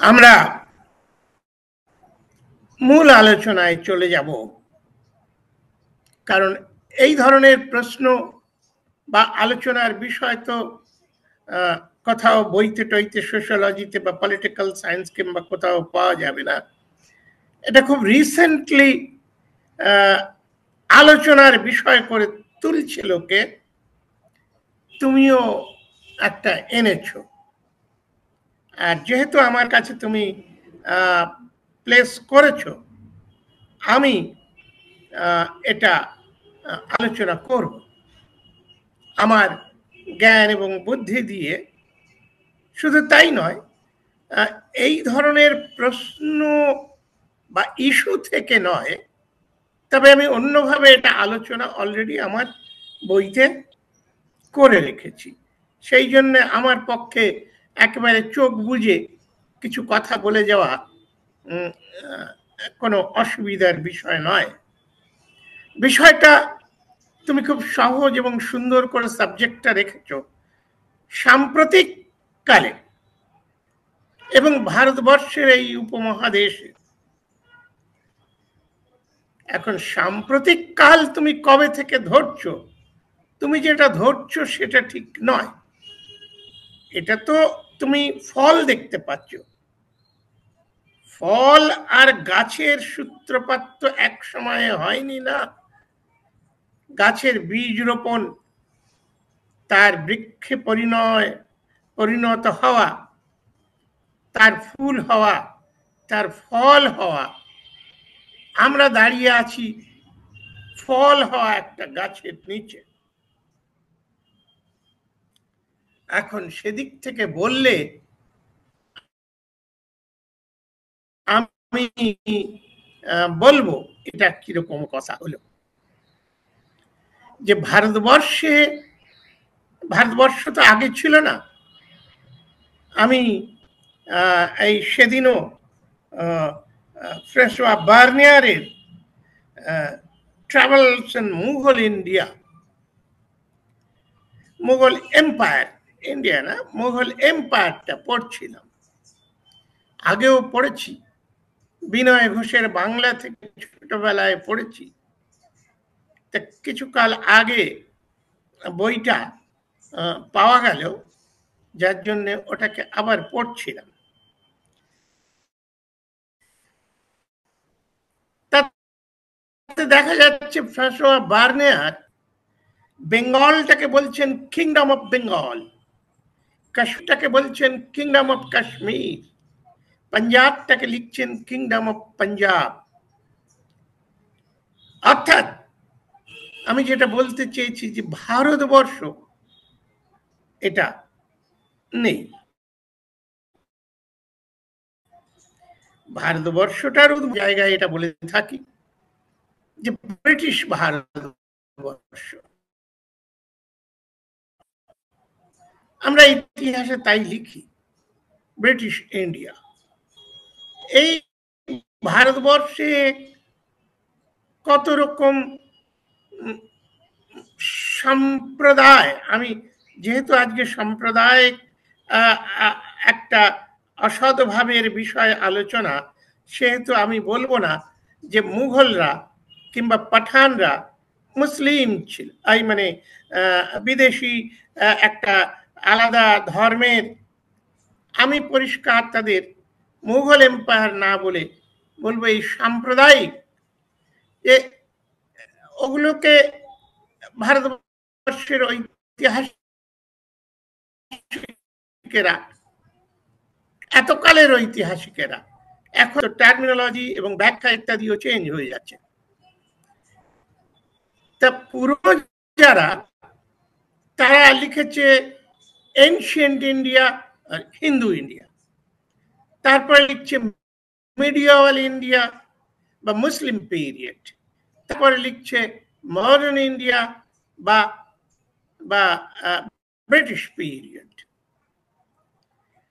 আমরা মূল আলোচনায় চলে যাব, কারণ এই ধরনের প্রশ্ন বা আলোচনার বিষয় তো কোথাও বইতে টইতে, সোশ্যোলজিতে বা পলিটিক্যাল সায়েন্স কিংবা কোথাও পাওয়া যাবে না। এটা খুব রিসেন্টলি আলোচনার বিষয় করে তুলছে লোকে, তুমিও একটা এনেছো। আর যেহেতু আমার কাছে তুমি প্লেস করেছো, আমি এটা আলোচনা করব আমার জ্ঞান এবং বুদ্ধি দিয়ে। শুধু তাই নয়, এই ধরনের প্রশ্ন বা ইস্যু থেকে নয়, তবে আমি অন্যভাবে এটা আলোচনা অলরেডি আমার বইতে করে রেখেছি। সেই জন্য আমার পক্ষে একেবারে চোখ বুজে কিছু কথা বলে যাওয়া কোনো অসুবিধার বিষয় নয়। বিষয়টা তুমি খুব সহজ এবং সুন্দর করে সাবজেক্টটা রেখেছ সাম্প্রতিক কালে এবং ভারতবর্ষের এই উপমহাদেশে। এখন সাম্প্রতিক কাল তুমি কবে থেকে ধরছো, তুমি যেটা ধরছো সেটা ঠিক নয়। এটা তো তুমি ফল দেখতে পাচ্ছ। ফল আর গাছের সূত্রপাত তো এক সময়ে হয়নি না। গাছের বীজ রোপণ, তার বৃক্ষে পরিণত হওয়া, তার ফুল হওয়া, তার ফল হওয়া। আমরা দাঁড়িয়ে আছি ফল হওয়া একটা গাছের নিচে। এখন সেদিক থেকে বললে আমি বলবো এটা কিরকম কথা হলো, যে ভারতবর্ষ তো আগে ছিল না। আমি এই সেদিনও ফ্রাঁসোয়া বার্নিয়ারের travels in Mughal India, Mughal empire, India না, মুঘল এম্পায়ারটা পড়ছিলাম। আগেও পড়েছি, বিনয় ঘোষের বাংলা থেকে ছোটবেলায় পড়েছি। তা কিছুকাল আগে বইটা পাওয়া গেল, যার জন্য ওটাকে আবার পড়ছিলাম। তাতে দেখা যাচ্ছে ফ্রাঁসোয়া বার্নিয়ার বেঙ্গলটাকে বলছেন কিংডম অফ বেঙ্গল, কাশ্মীরটাকে বলছেন কিংডম অফ কাশ্মীর, পাঞ্জাবটাকে লিখছেন কিংডম অফ পাঞ্জাব। অর্থাৎ আমি যেটা বলতে চেয়েছি যে ভারতবর্ষ এটা নেই। ভারতবর্ষটার জায়গায় এটা বলে থাকি যে ব্রিটিশ ভারতবর্ষ। আমরা ইতিহাসে তাই লিখি, ব্রিটিশ ইন্ডিয়া। এই ভারতবর্ষে কত রকম সম্প্রদায়, আমি যেহেতু আজকে সাম্প্রদায়িক একটা অসদ্ভাবের বিষয় আলোচনা, সেহেতু আমি বলবো না যে মুঘলরা কিংবা পাঠানরা মুসলিম ছিল, এই মানে বিদেশি একটা আলাদা ধর্মের। আমি পরিষ্কার তাদের মুঘল এম্পায়ার না বলে বলবো এই সাম্প্রদায়িক, যে ওগুলোকে ভারতবর্ষের ঐতিহাসিকেরা, এতকালের ঐতিহাসিকেরা, এখন টার্মিনোলজি এবং ব্যাখ্যা ইত্যাদিও চেঞ্জ হয়ে যাচ্ছে। তা পুরো যারা, তারা লিখেছে এনশিয়েন্ট ইন্ডিয়া আর হিন্দু ইন্ডিয়া, তারপরে লিখছে মিডিয়াল ইন্ডিয়া বা মুসলিম পিরিয়ড, তারপরে লিখছে মডার্ন ইন্ডিয়া বা ব্রিটিশ পিরিয়ড।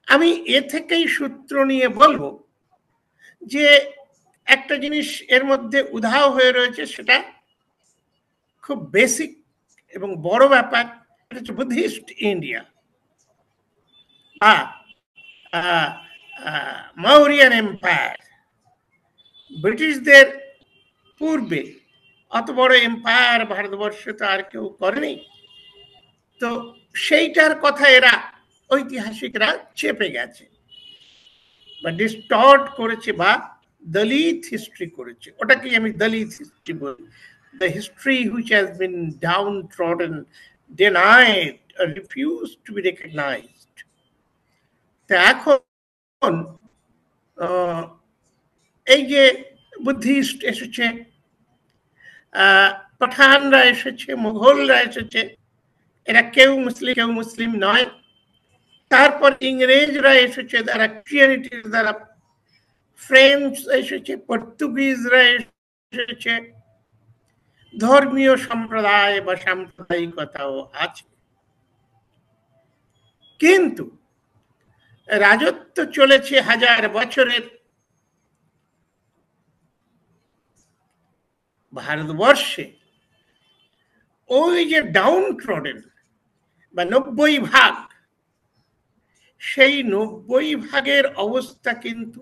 আমি এ থেকেই সূত্র নিয়ে বলবো যে একটা জিনিস এর মধ্যে উধাও হয়ে রয়েছে, সেটা খুব বেসিক এবং বড় ব্যাপার। এটা হচ্ছে বুদ্ধিস্ট ইন্ডিয়া বা মৌরিয়ান এম্পায়ার, ব্রিটিশদের পূর্বে অত বড় এম্পায়ার ভারতবর্ষে তো আর কেউ করেনি। তো সেইটার কথা এরা ঐতিহাসিকরা চেপে গেছে বা ডিস্টর্ট করেছে বা দলিত হিস্ট্রি করেছে। ওটাকে আমি দলিত হিস্ট্রি বলি, the history which has been downtrodden, denied, or refused to be recognized. তো এখন এই যে বুদ্ধিস্ট এসেছে, পাঠানরা এসেছে, মুঘলরা এসেছে, এরা কেউ মুসলিম নয়। তারপর ইংরেজরা এসেছে যারা ক্রিশ্চিয়ানিটির দ্বারা, ফ্রেঞ্চ এসেছে, পর্তুগিজরা এসেছে, ধর্মীয় সম্প্রদায় বা সাম্প্রদায়িকতাও আছে, কিন্তু রাজত্ব চলেছে হাজার বছরের। ভারতবর্ষে ওই যে ডাউন ট্রডেন বা 90% সেই 90% অবস্থা কিন্তু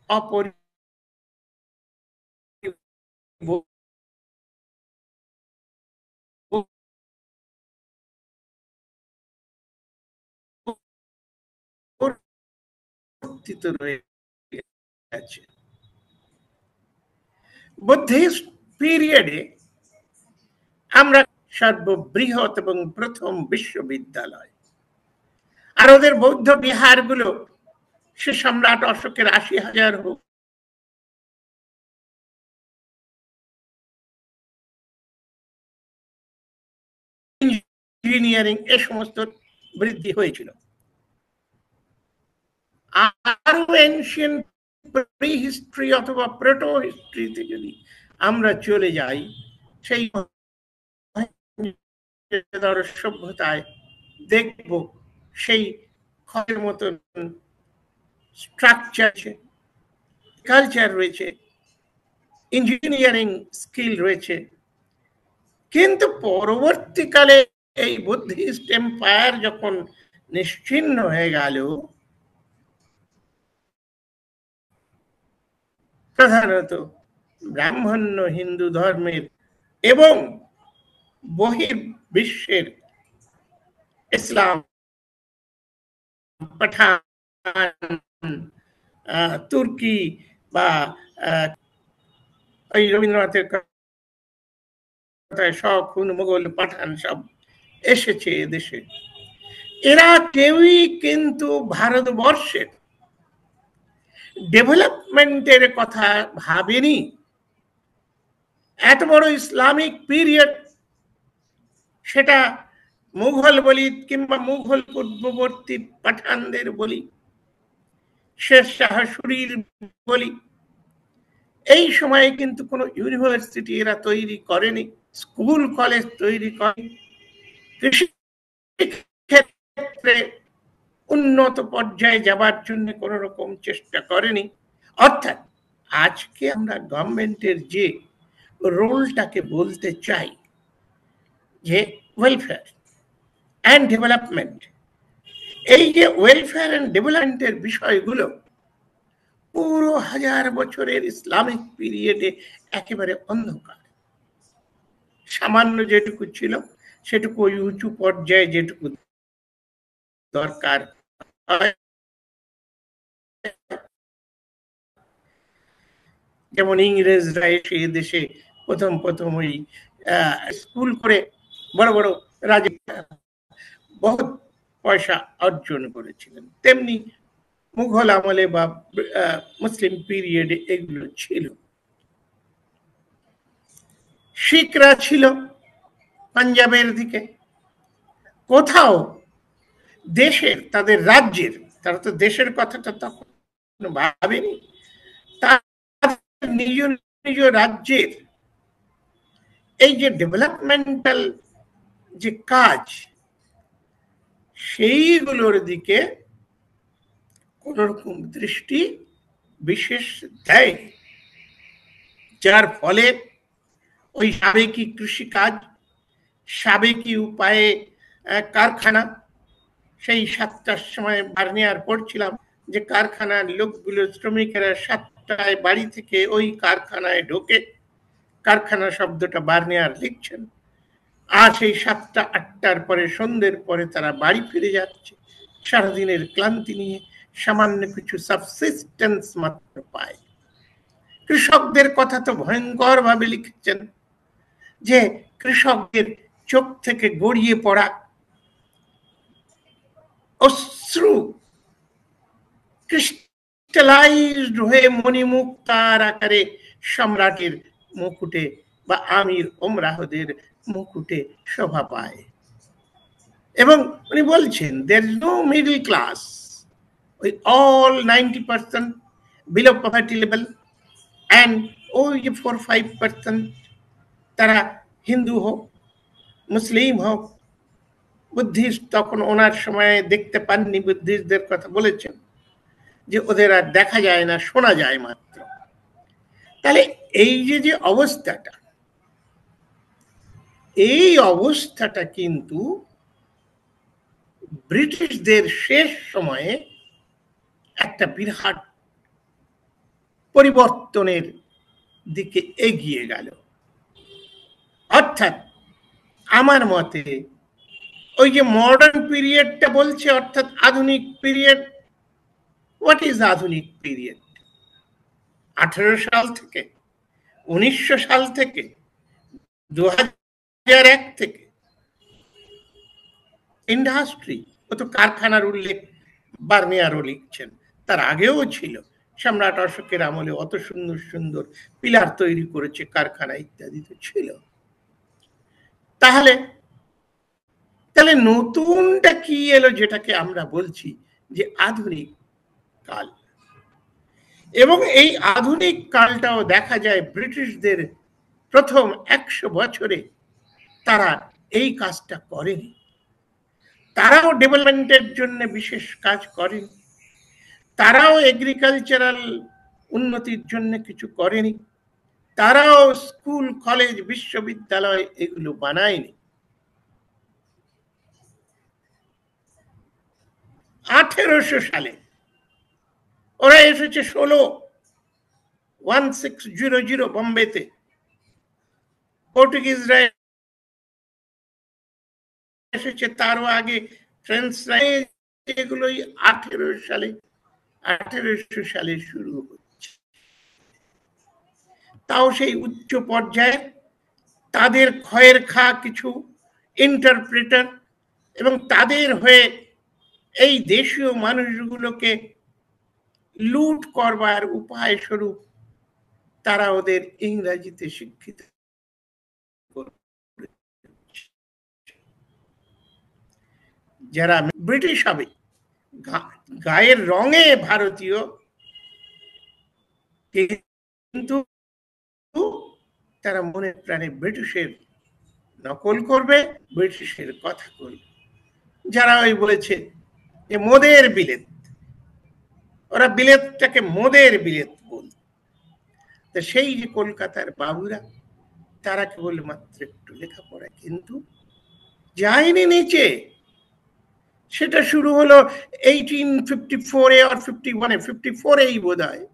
অপরিবর্তিত রয়েছে। বুদ্ধিস্ট পিরিয়ডে আমরা সর্ববৃহৎ এবং প্রথম বিশ্ববিদ্যালয়, আর ওদের বৌদ্ধ বিহারগুলো সে সম্রাট অশোকের 80,000 হোক, ইঞ্জিনিয়ারিং, এ সমস্ত বৃদ্ধি হয়েছিল। আরো এনশিয়েন্ট প্রি হিস্ট্রি অথবা প্রোটো হিস্ট্রিতে যদি আমরা চলে যাই, সেই সভ্যতায় দেখব সেই খড়ের মতন স্ট্রাকচার, কালচার রয়েছে, ইঞ্জিনিয়ারিং স্কিল রয়েছে। কিন্তু পরবর্তীকালে এই বুদ্ধিস্ট এম্পায়ার যখন নিশ্চিহ্ন হয়ে গেল, প্রধানত ব্রাহ্মণ্য হিন্দু ধর্মের এবং বহির্বিশ্বের ইসলাম, পাঠান, তুর্কি বা ওই রবীন্দ্রনাথের কথায় শকুন, মুঘল, পাঠান সব এসেছে এদেশে। এরা কেউই কিন্তু ভারতবর্ষের ডেভেলপমেন্টের কথা ভাবেনি। এত বড় ইসলামিক পিরিয়ড, সেটা মুঘল বলি কিংবা মুঘল পূর্ববর্তী পাঠানদের বলি, শের শাহ সুরির বলি, এই সময়ে কিন্তু কোনো ইউনিভার্সিটি এরা তৈরি করেনি, স্কুল কলেজ তৈরি করেনি, কৃষি ক্ষেত্রে উন্নত পর্যায়ে যাবার জন্য কোন রকম চেষ্টা করেনি। অর্থাৎ আজকে আমরা গভর্নমেন্টের যে রোলটাকে বলতে চাই যে ওয়েলফেয়ার অ্যান্ড ডেভেলপমেন্ট, এই যে ওয়েলফেয়ার অ্যান্ড ডেভেলপমেন্টের বিষয়গুলো পুরো হাজার বছরের ইসলামিক পিরিয়ডে একেবারে অন্ধকার। সামান্য যেটুকু ছিল সেটুকু ওই উঁচু পর্যায়ে যেটুকু দরকার হয়, যেমন ইংরেজরা এসে দেশে প্রথম ওই স্কুল করে বড় বড় রাজা বহুত পয়সা অর্জন করেছিলেন, তেমনি মুঘল আমলে বা মুসলিম পিরিয়ডে এগুলো ছিল। শিখরা ছিল পাঞ্জাবের দিকে, কোথাও দেশের, তাদের রাজ্যের, তারা তো দেশের কথাটা তখন ভাবেনি, তাদের নিজ নিজ রাজ্যের এই যে ডেভেলপমেন্টাল যে কাজ, সেইগুলোর দিকে কোন রকম দৃষ্টি বিশেষ দেয়, যার ফলে ওই সাবেকি কৃষিকাজ, সাবেকি উপায়ে কারখানা, সেই 7টার সময় বার্নিয়ার পড়ছিলাম, যে কারখানার লোকগুলো শ্রমিকেরা 7টায় বাড়ি থেকে ওই কারখানায় ঢোকে, কারখানা শব্দটা বার্নিয়ার লিখছেন, আর সেই 7টা 8টার পরে সন্ধ্যের পরে তারা বাড়ি ফিরে যাচ্ছে সারাদিনের ক্লান্তি নিয়ে, সামান্য কিছু সাবসিস্টেন্স মাত্র পায়। কৃষকদের কথা তো ভয়ঙ্কর ভাবে লিখেছেন যে কৃষকদের চোখ থেকে গড়িয়ে পড়া অশ্রু ক্রিস্টালাইজড হয়ে মণিমুক্তার আকারে সম্রাটের মুকুটে বা আমির ওমরাহদের মুকুটে শোভা পায়। এবং উনি বলছেন there is no middle class, we all 90% below poverty level and ওই যে 4-5% তারা হিন্দু হোক, মুসলিম হোক, বুদ্ধিস্ট, তখন ওনার সময়ে দেখতে পাননি, বুদ্ধিস্টদের কথা বলেছেন যে ওদের আর দেখা যায় না, শোনা যায় মাত্র। তাহলে এই যে অবস্থাটা, এই অবস্থাটা কিন্তু ব্রিটিশদের শেষ সময়ে একটা বিরাট পরিবর্তনের দিকে এগিয়ে গেল। অর্থাৎ আমার মতে ওই যে মডার্ন পিরিয়ডটা বলছে, অর্থাৎ আধুনিক পিরিয়ড। হোয়াট ইজ আধুনিক পিরিয়ড? 1800 সাল থেকে, 1900 সাল থেকে, 2001 থেকে ইন্ডাস্ট্রি, ও তো কারখানার উল্লেখ বার্নিয়ারও লিখছেন, তার আগেও ছিল। সম্রাট অশোকের আমলে অত সুন্দর সুন্দর পিলার তৈরি করেছে, কারখানা ইত্যাদি তো ছিল। তাহলে নতুনটা কি এলো, যেটাকে আমরা বলছি যে আধুনিক কাল। এবং এই আধুনিক কালটাও দেখা যায় ব্রিটিশদের প্রথম 100 বছরে তারা এই কাজটা করেনি। তারাও ডেভেলপমেন্টের জন্য বিশেষ কাজ করেনি, তারাও এগ্রিকালচারাল উন্নতির জন্য কিছু করেনি, তারাও স্কুল, কলেজ, বিশ্ববিদ্যালয় এগুলো বানায়নি। 1800 সালে ওরা এসেছে 1600 বোম্বেতে, পর্তুগিজরা এসেছে তারও আগে, ফ্রেঞ্চরা, এগুলোই 1800 সালে শুরু হচ্ছে। তাও সেই উচ্চ পর্যায়ে তাদের ক্ষয়ের খা কিছু ইন্টারপ্রেটার, এবং তাদের হয়ে এই দেশীয় মানুষগুলোকে লুট করবার উপায় স্বরূপ তারা ওদের ইংরেজিতে শিক্ষিত। যারা ব্রিটিশ হবে, গায়ের রঙে ভারতীয়, কিন্তু তারা মনে প্রাণে ব্রিটিশের নকল করবে, ব্রিটিশের কথা করবে। যারা ওই বলেছে যে মদের বিলেত, ওরা বিলেতটাকে মদের বিলেত বল। তো সেই যে কলকাতার বাবুরা, তারা কেবল মাত্র একটু লেখাপড়া কিন্তু যায়নি নিচে। সেটা শুরু হলো 1854-এ আর 54-এই বোধ হয়,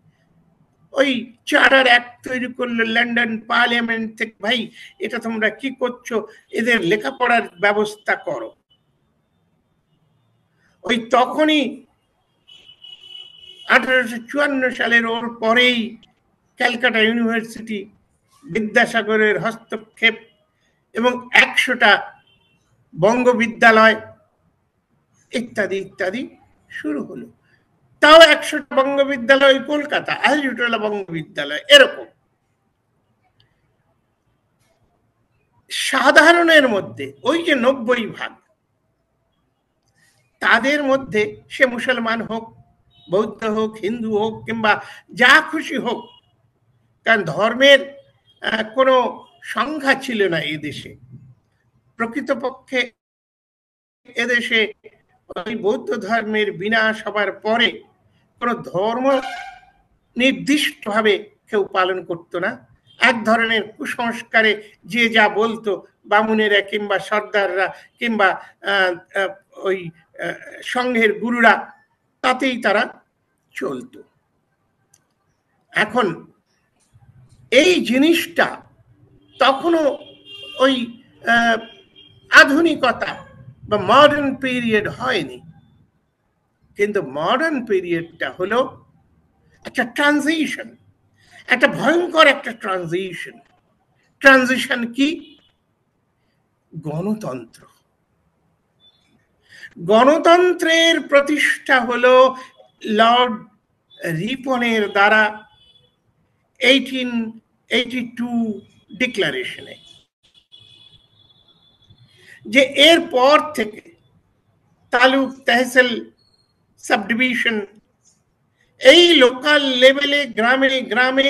ওই চার্টার অ্যাক্ট তৈরি করলো লন্ডন পার্লামেন্ট থেকে, ভাই এটা তোমরা কি করছো, এদের লেখাপড়ার ব্যবস্থা করো। ওই তখনই 1854 সালের ওর পরেই ক্যালকাটা ইউনিভার্সিটি, বিদ্যাসাগরের হস্তক্ষেপ এবং 100টা বঙ্গ বিদ্যালয় ইত্যাদি ইত্যাদি শুরু হলো। তাও 100টা বঙ্গ বিদ্যালয় কলকাতা, আলজুটোলা বঙ্গ বিদ্যালয়, এরকম। সাধারণের মধ্যে ওই যে 90% তাদের মধ্যে, সে মুসলমান হোক, বৌদ্ধ হোক, হিন্দু হোক, কিংবা যা খুশি হোক, কারণ ধর্মের কোনো সংখ্যা ছিল না এদেশে। প্রকৃতপক্ষে এদেশে ওই বৌদ্ধ ধর্মের বিনাশ হবার পরে কোন ধর্ম নির্দিষ্টভাবে কেউ পালন করতো না। এক ধরনের কুসংস্কারে যে যা বলতো, বামুনেরা কিংবা সর্দাররা কিংবা ওই সংঘের গুরুরা, তাতেই তারা চলতো। এখন এই জিনিসটা তখনও ওই আধুনিকতা বা মডার্ন পিরিয়ড হয়নি, কিন্তু মডার্ন পিরিয়ডটা হলো একটা ট্রানজিশন, একটা ভয়ঙ্কর একটা ট্রানজিশন। ট্রানজিশন কি? গণতন্ত্র। গণতন্ত্রের প্রতিষ্ঠা হলো লর্ড রিপনের দ্বারা 1882 ডিক্লারেশনে, যে এর পর থেকে তালুক, তহসিল, সাবডিভিশন, এই লোকাল লেভেলে গ্রামে গ্রামে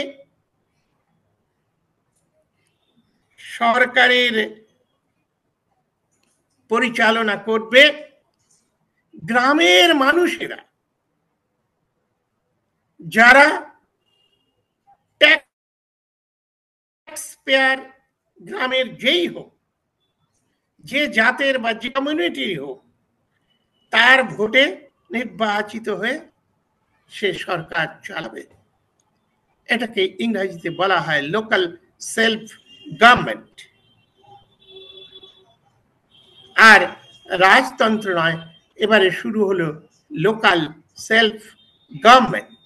সরকারের পরিচালনা করবে গ্রামের মানুষেরা, যারা ট্যাক্স পেয়ার, গ্রামের যেই হোক, যে জাতের বা যে কমিউনিটির হোক, তার ভোটে নির্বাচিত হয়ে সে সরকার চালাবে। এটাকে ইংরেজিতে বলা হয় লোকাল সেলফ গভর্নমেন্ট। আর রাজতন্ত্র নয়, এবারে শুরু হলো লোকাল সেলফ গভর্নমেন্ট,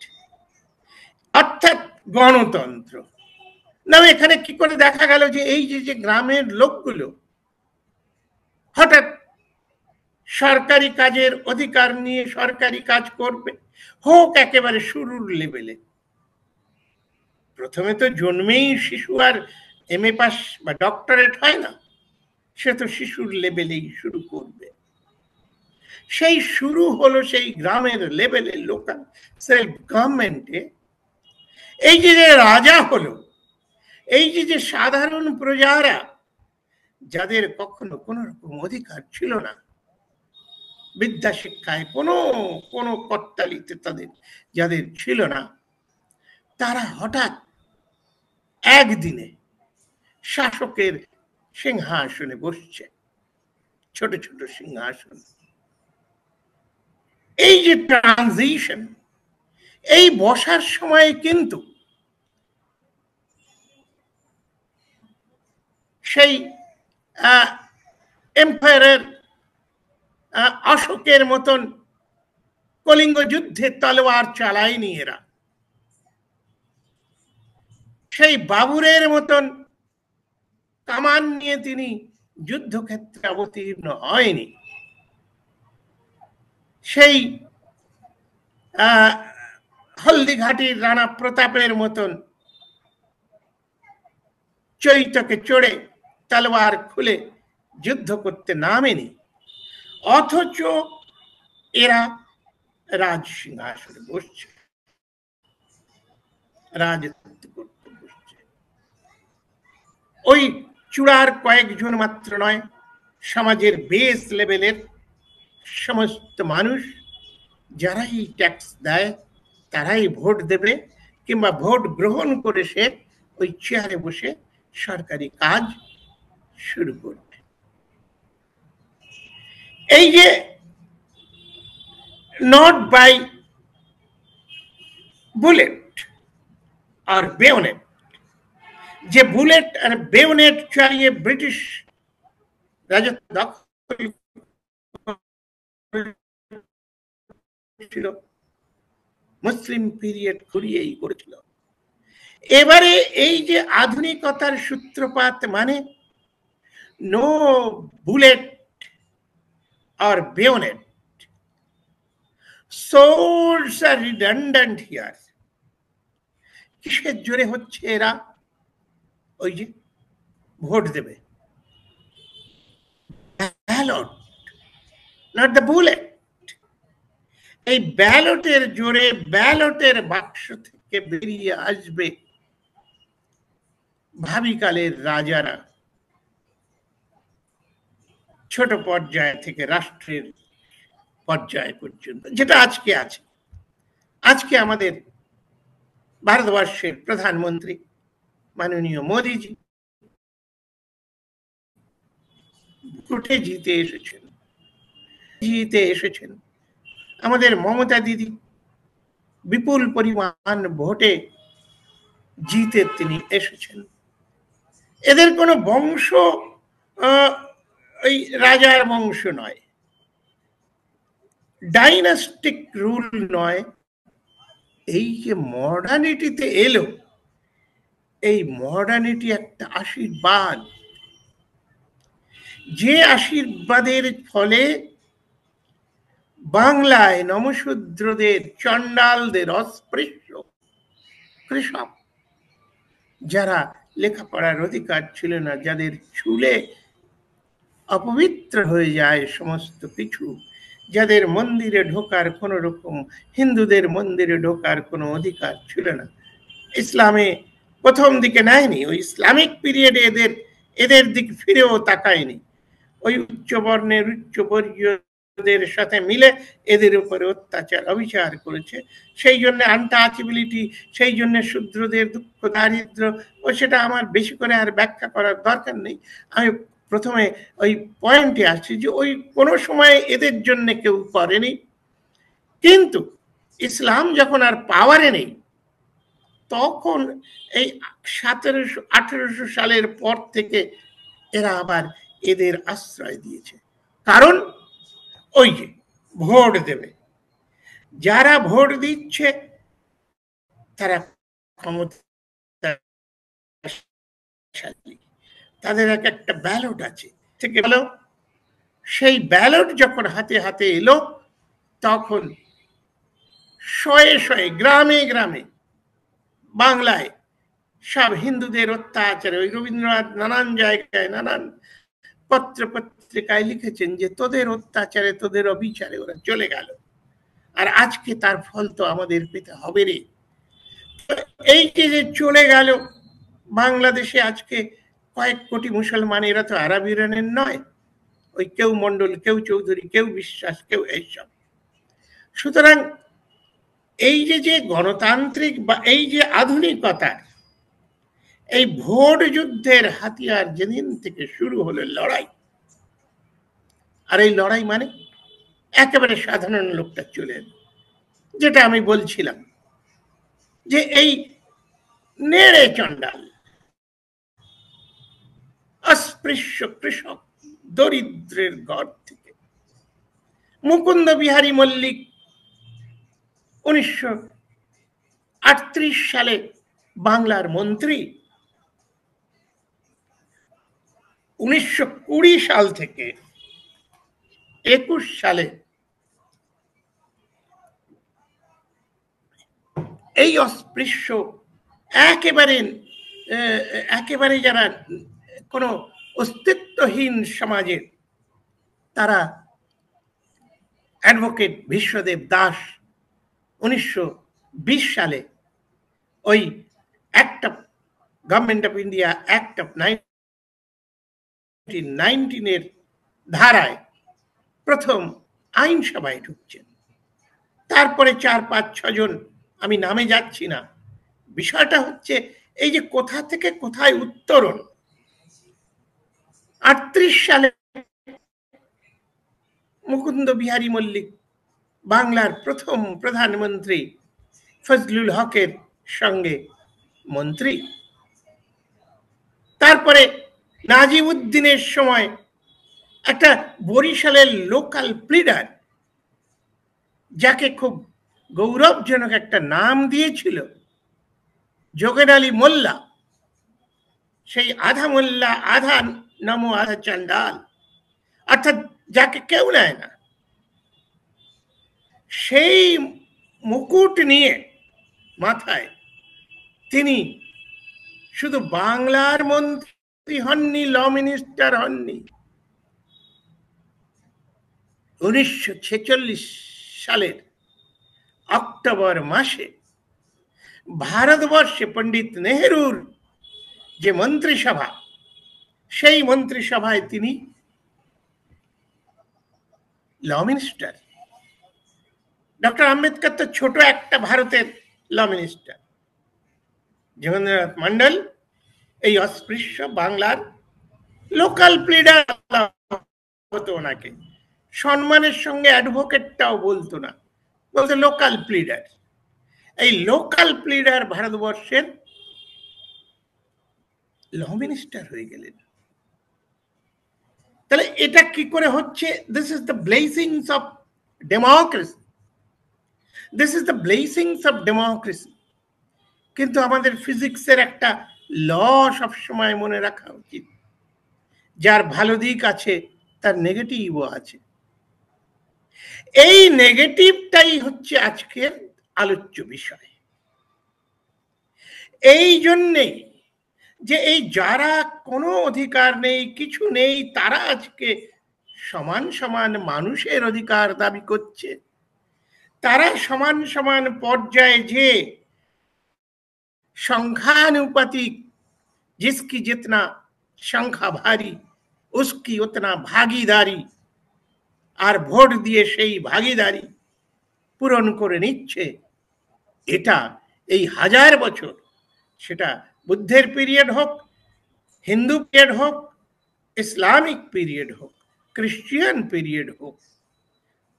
অর্থাৎ গণতন্ত্র। না, এখানে কি করে দেখা গেল যে এই যে গ্রামের লোকগুলো হঠাৎ সরকারি কাজের অধিকার নিয়ে সরকারি কাজ করবে, হোক একেবারে শুরুর লেভেলে। প্রথমে তো জন্মেই শিশু আর MA পাস বা ডক্টরেট হয় না, সে তো শিশুর লেভেলেই শুরু করবে। সেই শুরু হলো সেই গ্রামের লেভেলে লোকাল সেলফ গভর্নমেন্টে। এই যে রাজা হলো, এই যে সাধারণ প্রজারা, যাদের কখনো কোনো রকম অধিকার ছিল না, বিদ্যা শিক্ষায় কোনো কর্তালিতে তাদের যাদের ছিল না, তারা হঠাৎ একদিনে শাসকের সিংহাসনে বসছে, ছোট ছোট সিংহাসন। এই যে ট্রানজিশন, এই বসার সময় কিন্তু সেই এম্পায়ারের অশোকের মতন কলিঙ্গ যুদ্ধে তলোয়ার চালায়নি এরা, সেই বাবুরের মতন কামান নিয়ে তিনি যুদ্ধক্ষেত্রে অবতীর্ণ হয়নি, সেই হলদিঘাটির রানা প্রতাপের মতন চৈতকে চড়ে তলোয়ার খুলে যুদ্ধ করতে নামেনি। অথচ এরা রাজ সিংহাসনে বসছে, রাজত্ব করতে বসছে। ওই চূড়ার কয়েকজন মাত্র নয়, সমাজের বেস লেভেলের সমস্ত মানুষ যারাই ট্যাক্স দেয়, তারাই ভোট দেবে, কিংবা ভোট গ্রহণ করে সে ওই চেয়ারে বসে সরকারি কাজ শুরু করবে। এই যে নট বাই বুলেট আর বেয়োনেট, যে বুলেট আর বেয়োনেট চালিয়ে ব্রিটিশ রাজত্ব দখল ছিল, মুসলিম পিরিয়ড ঘুরিয়েই করেছিল। এবারে এই যে আধুনিকতার সূত্রপাত, মানে নো বুলেট আর bayonet, swords are redundant here. কিসের জোরে হচ্ছে এরা? ওই যে ভোট দেবে, ব্যালট, নট দ্য বুলেট। এই ব্যালটের জোরে, ব্যালটের বাক্স থেকে বেরিয়ে আসবে ভাবিকালের রাজারা, ছোট পর্যায় থেকে রাষ্ট্রের পর্যায় পর্যন্ত, যেটা আজকে আছে। আজকে আমাদের ভারতবর্ষের প্রধানমন্ত্রী মাননীয় মোদীজি ভোটে জিতে এসেছেন। আমাদের মমতা দিদি বিপুল পরিমাণ ভোটে জিতে তিনি এসেছেন। এদের কোনো বংশ ওই রাজার বংশ নয়, ডাইনাস্টিক রুল নয়। এই যে মডার্নিটিতে এলো, এই মডার্নিটি একটা আশীর্বাদ, যে আশীর্বাদের ফলে বাংলায় নমশূদ্রদের, চণ্ডালদের, অস্পৃশ্য কৃষক, যারা লেখাপড়ার অধিকার ছিল না, যাদের চুলে অপবিত্র হয়ে যায় সমস্ত কিছু, যাদের মন্দিরে ঢোকার কোন রকম, হিন্দুদের মন্দিরে ঢোকার কোনো অধিকার ছিল না, ইসলামে প্রথম দিকে নেয়নি, ওই ইসলামিক পিরিয়ডে এদের দিকে ফিরেও তাকায়নি, ওই উচ্চ বর্ণের উচ্চবর্গীয়দের সাথে মিলে এদের উপরে অত্যাচার অবিচার করেছে। সেই জন্য আনটাচেবিলিটি, সেই জন্য শূদ্রদের দুঃখ দারিদ্র, ও সেটা আমার বেশি করে আর ব্যাখ্যা করার দরকার নেই। আমি প্রথমে ওই পয়েন্টে আসছি যে ওই কোনো সময় এদের জন্য কেউ করেনি, কিন্তু ইসলাম যখন আর পাওয়ারে নেই, তখন এই 1700-1800 সালের পর থেকে এরা আবার এদের আশ্রয় দিয়েছে। কারণ ওই যে ভোট দেবে, যারা ভোট দিচ্ছে তারা ক্ষমতাশালী, তাদের একটা ব্যালট আছে, থেকে ভালো সেই ব্যালট যখন হাতে হাতে এলো, তখন শয়ে শয়ে গ্রামে গ্রামে বাংলায় সব হিন্দুদের অত্যাচারে, ওই রবীন্দ্রনাথ নানান জায়গায় নানান পত্র পত্রিকায় লিখেছেন যে তোদের অত্যাচারে, তোদের অবিচারে ওরা চলে গেল, আর আজকে তার ফল তো আমাদের পেতে হবে রে। এই যে চলে গেল, বাংলাদেশে আজকে কয়েক কোটি মুসলমান, এরা তো আরব ইরানের নয়, ওই কেউ মন্ডল, কেউ চৌধুরী, কেউ বিশ্বাস, কেউ এইসব। সুতরাং এই যে গণতান্ত্রিক বা এই যে আধুনিকতার এই ভোট যুদ্ধের হাতিয়ার যেদিন থেকে শুরু হলো লড়াই, আর এই লড়াই মানে একেবারে সাধারণ লোকটা চলে এলো, যেটা আমি বলছিলাম যে এই নেড়ে চণ্ডাল, অস্পৃশ্য কৃষক, দরিদ্রের ঘর থেকে মুকুন্দ বিহারী মল্লিক 1938 সালে বাংলার মন্ত্রী, 1920 সাল থেকে 21 সালে এই অস্পৃশ্য একেবারে যারা কোনো অস্তিত্বহীন সমাজের, তারা অ্যাডভোকেট বিশ্বদেব দাস 1920 সালে ওই act of government of India, act of 1919 ধারায় প্রথম আইনসভায় ঢুকছেন। তারপরে 4-5-6 জন, আমি নামে যাচ্ছি না। বিষয়টা হচ্ছে এই যে কোথা থেকে কোথায় উত্তরণ। 38 সালে মুকুন্দ বিহারী মল্লিক বাংলার প্রথম প্রধানমন্ত্রী ফজলুল হকের সঙ্গে মন্ত্রী। তারপরে নাজিমউদ্দিনের সময় একটা বরিশালের লোকাল প্লিডার, যাকে খুব গৌরবজনক একটা নাম দিয়েছিল যোগেন আলী মোল্লা, সেই আধা মোল্লা, আধা নমো, আধা চণ্ডাল, অর্থাৎ যাকে কেউ নেয় না, সেই মুকুট নিয়ে মাথায় তিনি শুধু বাংলার মন্ত্রী হননি, ল মিনিস্টার হননি, 1946 সালের অক্টোবর মাসে ভারতবর্ষে পণ্ডিত নেহরুর যে মন্ত্রিসভা, সেই মন্ত্রিসভায় তিনি ল মিনিস্টার। ডক্টর আম্বেদকর তো ছোট একটা ভারতের ল মিনিস্টার, জগন্নাথ মন্ডল এই অস্পৃশ্য বাংলার লোকাল প্লিডার হতো, ওনাকে সম্মানের সঙ্গে অ্যাডভোকেটটাও বলতো না, বলতো লোকাল প্লিডার। এই লোকাল প্লিডার ভারতবর্ষের ল মিনিস্টার হয়ে গেলেন। তাহলে এটা কি করে হচ্ছে? This is the blessings of democracy, this is the blessings of democracy. কিন্তু আমাদের ফিজিক্সের একটা ল সবসময় মনে রাখা উচিত, যার ভালো দিক আছে তার নেগেটিভও আছে। এই নেগেটিভটাই হচ্ছে আজকের আলোচ্য বিষয়। এই জন্যেই যে এই যারা কোনো অধিকার নেই, কিছু নেই, তারা আজকে সমান সমান মানুষের অধিকার দাবি করছে। তারা সমান সমান পর্যায়ে যে संख्यानुपातिक, जिसकी जितना संख्या भारी उसकी उतना भागीदारी, আর ভোট দিয়ে সেই ভাগীদারি পূরণ করে নিচ্ছে। এটা এই হাজার বছর, সেটা বুদ্ধের পিরিয়ড হোক, হিন্দু পিরিয়ড হোক, ইসলামিক পিরিয়ড হোক, খ্রিস্টিয়ান পিরিয়ড হোক,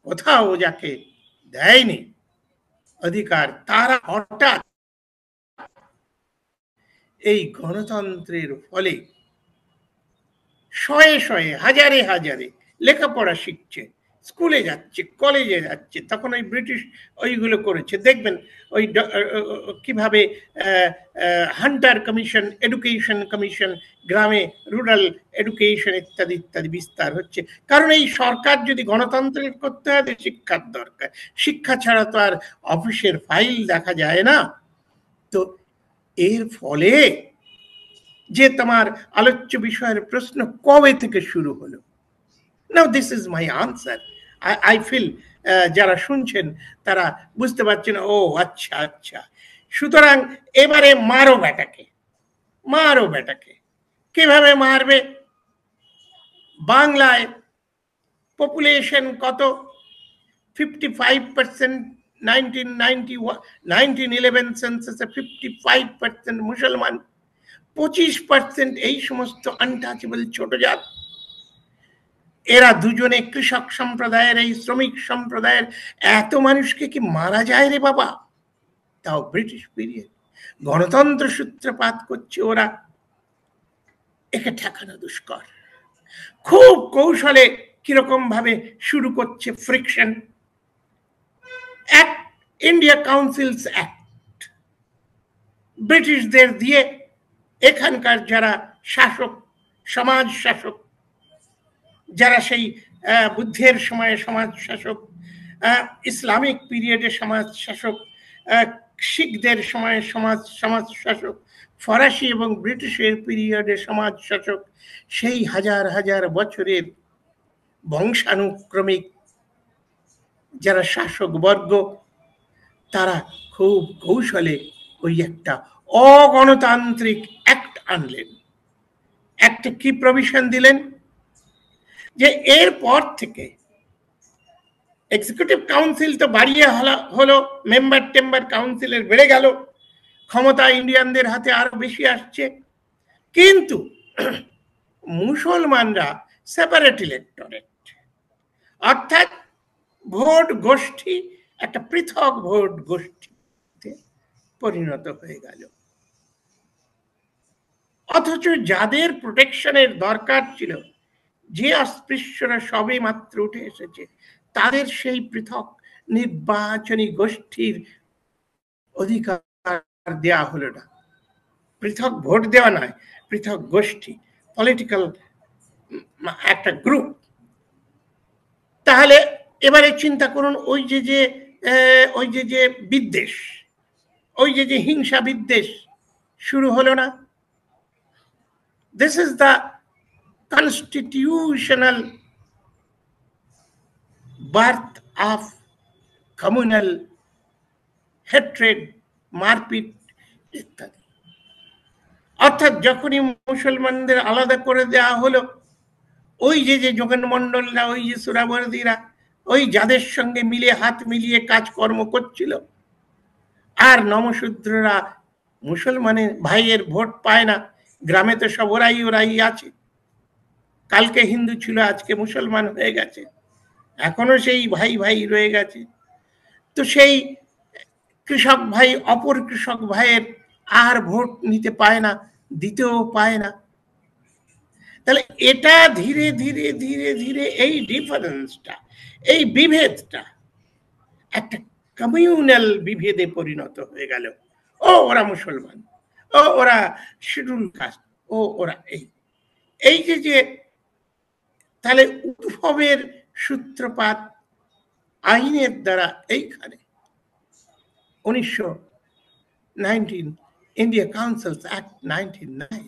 কোথাও যাকে দেয়নি অধিকার, তারা হঠাৎ এই গণতন্ত্রের ফলে শয়ে শয়ে, হাজারে হাজারে লেখাপড়া শিখছে, স্কুলে যাচ্ছে, কলেজে যাচ্ছে। তখন ওই ব্রিটিশ ওইগুলো করেছে, দেখবেন ওই কিভাবে হান্টার কমিশন, এডুকেশন কমিশন, গ্রামে রুরাল এডুকেশন ইত্যাদি ইত্যাদি বিস্তার হচ্ছে। কারণ এই সরকার যদি গণতন্ত্রের করতে হয়, শিক্ষার দরকার। শিক্ষা ছাড়া তো আর অফিসের ফাইল দেখা যায় না। তো এর ফলে যে তোমার আলোচ্য বিষয়ের প্রশ্ন কবে থেকে শুরু হলো, now this is my answer. I feel যারা শুনছেন তারা বুঝতে পারছেন, ও আচ্ছা আচ্ছা। সুতরাং এবারে মারো বেটাকে, মারো বেটাকে। কিভাবে মারবে? বাংলায় পপুলেশন কত? 55%। 1911 সেন্সাসে 55% মুসলমান, 25% এই সমস্ত আনটাচেবল ছোট জাত। এরা দুজনে কৃষক সম্প্রদায়ের, এই শ্রমিক সম্প্রদায়ের এত মানুষকে কি মারা যায় রে বাবা? তাও ব্রিটিশ পিরিয়ড। গণতন্ত্র সূত্রপাত করছে ওরা, একে ঠেকানো দুষ্কর। খুব কৌশলে কিরকম ভাবে শুরু করছে friction. Act, India council's act, ব্রিটিশদের দিয়ে এখানকার যারা শাসক, সমাজ শাসক, যারা সেই বুদ্ধের সময়ে সমাজ শাসক, ইসলামিক পিরিয়ডে সমাজ শাসক, শিখদের সময়ে সমাজ শাসক, ফরাসি এবং ব্রিটিশের পিরিয়ডে সমাজ শাসক, সেই হাজার হাজার বছরের বংশানুক্রমিক যারা শাসক বর্গ, তারা খুব কৌশলে ওই একটা অগণতান্ত্রিক অ্যাক্ট আনলেন। একটা কি প্রভিশন দিলেন? যে এরপর থেকে এক্সিকিউটিভ কাউন্সিল তো বাড়িয়ে হলো, মেম্বার টেম্বার কাউন্সিলের বেড়ে গেল, ক্ষমতা ইন্ডিয়ানদের হাতে আরো বেশি আসছে। কিন্তু মুসলমানরা সেপারেট ইলেক্টরেট, অর্থাৎ ভোট গোষ্ঠী, একটা পৃথক ভোট গোষ্ঠীতে পরিণত হয়ে গেল। অথচ যাদের প্রোটেকশনের দরকার ছিল, যে অস্পৃশ্যরা সবে মাত্র উঠে এসেছে, তাদের সেই পৃথক নির্বাচনী গোষ্ঠীর অধিকার দেওয়া হলো না। পৃথক ভোট দেওয়া নয়, পৃথক গোষ্ঠী, পলিটিক্যাল একটা গ্রুপ। তাহলে এবারে চিন্তা করুন, ওই যে বিদ্বেষ, ওই যে হিংসা বিদ্বেষ শুরু হলো না? This is the constitutional birth of communal hatred, মারপিট ইত্যাদি। অর্থাৎ যখনই মুসলমানদের আলাদা করে দেওয়া হলো, ওই যে যোগেন মন্ডলরা, ওই যে সুরাবর্দীরা, ওই যাদের সঙ্গে মিলে হাত মিলিয়ে কাজকর্ম করছিল, আর নমশূদ্ররা মুসলমানের ভাইয়ের ভোট পায় না। গ্রামে তো সব ওরাই আছে, কালকে হিন্দু ছিল আজকে মুসলমান হয়ে গেছে, এখনো সেই ভাই ভাই রয়ে গেছে। তো সেই কৃষক ভাই অপর কৃষক ভাইয়ের আর ভোট নিতে পায় না, দিতেও পায় না। তাহলে এটা ধীরে ধীরে ধীরে ধীরে এই ডিফারেন্সটা, এই বিভেদটা একটা কমিউনাল বিভেদে পরিণত হয়ে গেল। ও ওরা মুসলমান, ও ওরা শিডিউল কাস্ট, ও ওরা এই এই যে তাহলে উদ্ভবের সূত্রপাত আইনের দ্বারা এইখানে 1919 ইন্ডিয়া কাউন্সিলস অ্যাক্ট 1909।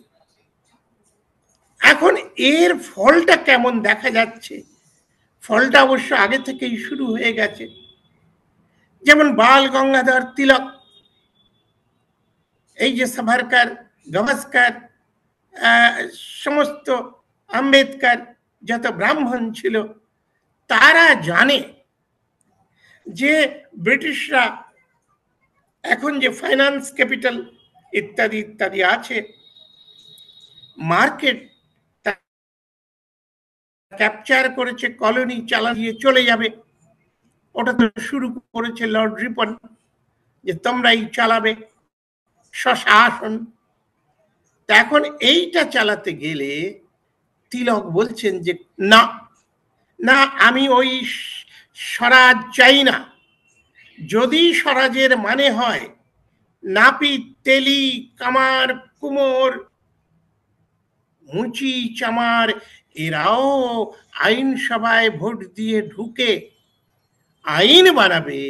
এখন এর ফলটা কেমন দেখা যাচ্ছে? ফলটা অবশ্য আগে থেকেই শুরু হয়ে গেছে। যেমন বাল গঙ্গাধর তিলক, এই যে সাভারকার, গাভাস্কার, সমস্ত আম্বেদকর, যত ব্রাহ্মণ ছিল, তারা জানে যে ব্রিটিশরা এখন যে ফাইন্যান্স ক্যাপিটাল ইত্যাদি ইত্যাদি আছে, মার্কেট ক্যাপচার করেছে, কলোনি চালিয়ে চলে যাবে। ওটা তো শুরু করেছে লর্ড রিপন, যে তোমরাই চালাবে স্বশাসন। এখন এইটা চালাতে গেলে তিলক বলছেন যে না না, আমি ওই স্বরাজ চাই না। যদি স্বরাজের মানে হয় নাপিত, তেলি, কামার, কুমোর, মুচি, চামার এরাও আইনসভায় ভোট দিয়ে ঢুকে আইন বানাবে,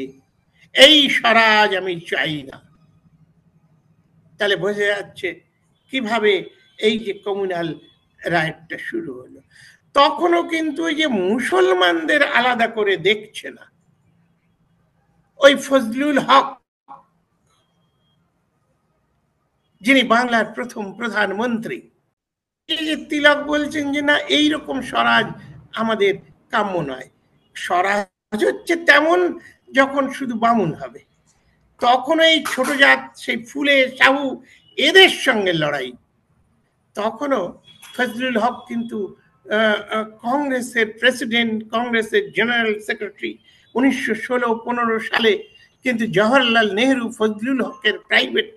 এই স্বরাজ আমি চাই না। তাহলে বোঝা যাচ্ছে কিভাবে এই যে কমিউনাল রাইটটা শুরু হলো। তখনও কিন্তু ওই যে মুসলমানদের আলাদা করে দেখছে না। ওই ফজলুল হক, যিনি বাংলার প্রথম প্রধানমন্ত্রী, এই যে তিলক বলছেন যে না, এইরকম স্বরাজ আমাদের কাম্য নয়। স্বরাজ হচ্ছে তেমন যখন শুধু বামুন হবে, তখন এই ছোট জাত, সেই ফুলে সাহু, এদের সঙ্গে লড়াই। তখনও ফজলুল হক কিন্তু কংগ্রেসের প্রেসিডেন্ট, কংগ্রেসের জেনারেল সেক্রেটারি 1916-15 সালে। কিন্তু জওহরলাল নেহরু ফজলুল হকের প্রাইভেট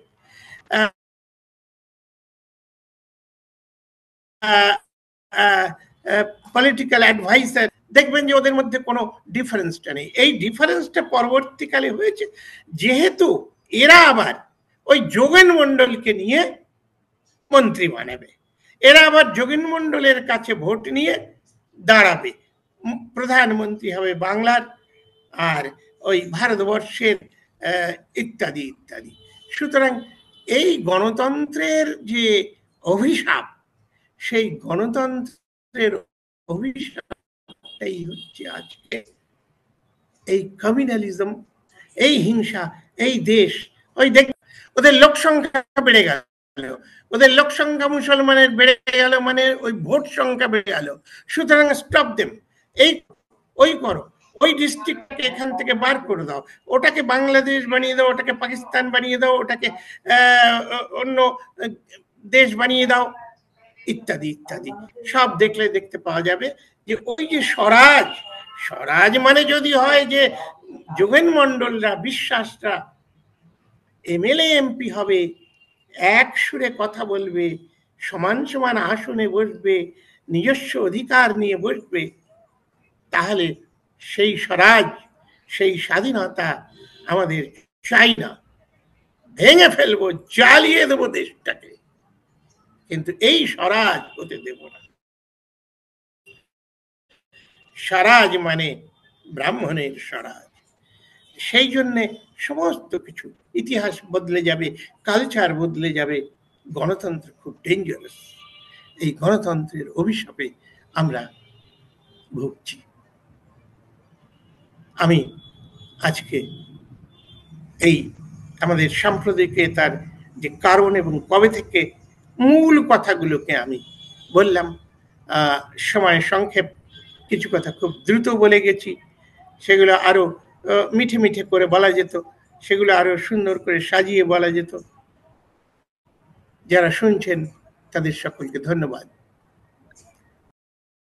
পলিটিক্যাল অ্যাডভাইসার। দেখবেন যে ওদের মধ্যে কোনো ডিফারেন্সটা নেই। এই ডিফারেন্সটা পরবর্তীকালে হয়েছে যেহেতু এরা আবার ওই যোগেন মণ্ডলকে নিয়ে মন্ত্রী বানাবে, এরা আবার যোগেন মণ্ডলের কাছে ভোট নিয়ে দাঁড়াবে, প্রধানমন্ত্রী হবে বাংলার আর ওই ভারতবর্ষের, ইত্যাদি ইত্যাদি। সুতরাং এই গণতন্ত্রের যে অভিশাপ, সেই গণতন্ত্রের অভিশাপটাই হচ্ছে আজকে এই কমিউনালিজম, এই হিংসা, এই দেশ। ওই দেখ, ওদের লোক সংখ্যা বেড়ে গেল, ওদের লোক সংখ্যা মুসলমানের বেড়ে গেল, মানে ওই ভোট সংখ্যা বেড়ে গেল। সুতরাং স্টপ দেম, এই ওই করো, ওই ডিস্ট্রিক্টকে এখান থেকে বার করে দাও, ওটাকে বাংলাদেশ বানিয়ে দাও, ওটাকে পাকিস্তান বানিয়ে দাও, ওটাকে অন্য দেশ বানিয়ে দাও, ইত্যাদি ইত্যাদি। সব দেখলে দেখতে পাওয়া যাবে যে ওই যে স্বরাজ, স্বরাজ মানে যদি হয় যে যোগেন মণ্ডলরা, বিশ্বাসরা এমএলএ এমপি হবে, এক সুরে কথা বলবে, সমান সমান আসনে বসবে, নিজস্ব অধিকার নিয়ে বসবে, তাহলে সেই স্বরাজ, সেই স্বাধীনতা আমাদের চাই না। ভেঙে ফেলবো, জ্বালিয়ে দেবো দেশটাকে, কিন্তু এই স্বরাজ হতে দেব না। স্বরাজ মানে ব্রাহ্মণের স্বরাজ। সেই জন্যে সমস্ত কিছু, ইতিহাস বদলে যাবে, কালচার বদলে যাবে। গণতন্ত্র খুব ডেঞ্জারাস। এই গণতন্ত্রের অভিশাপে আমরা ভুগছি। আমি আজকে এই আমাদের সাম্প্রদায়িকতার যে কারণ এবং কবে থেকে, মূল কথাগুলোকে আমি বললাম। সময় সংক্ষেপ, কিছু কথা খুব দ্রুত বলে গেছি, সেগুলো আরো মিঠে মিঠে করে বলা যেত, সেগুলো আরো সুন্দর করে সাজিয়ে বলা যেত। যারা শুনছেন তাদের সকলকে ধন্যবাদ।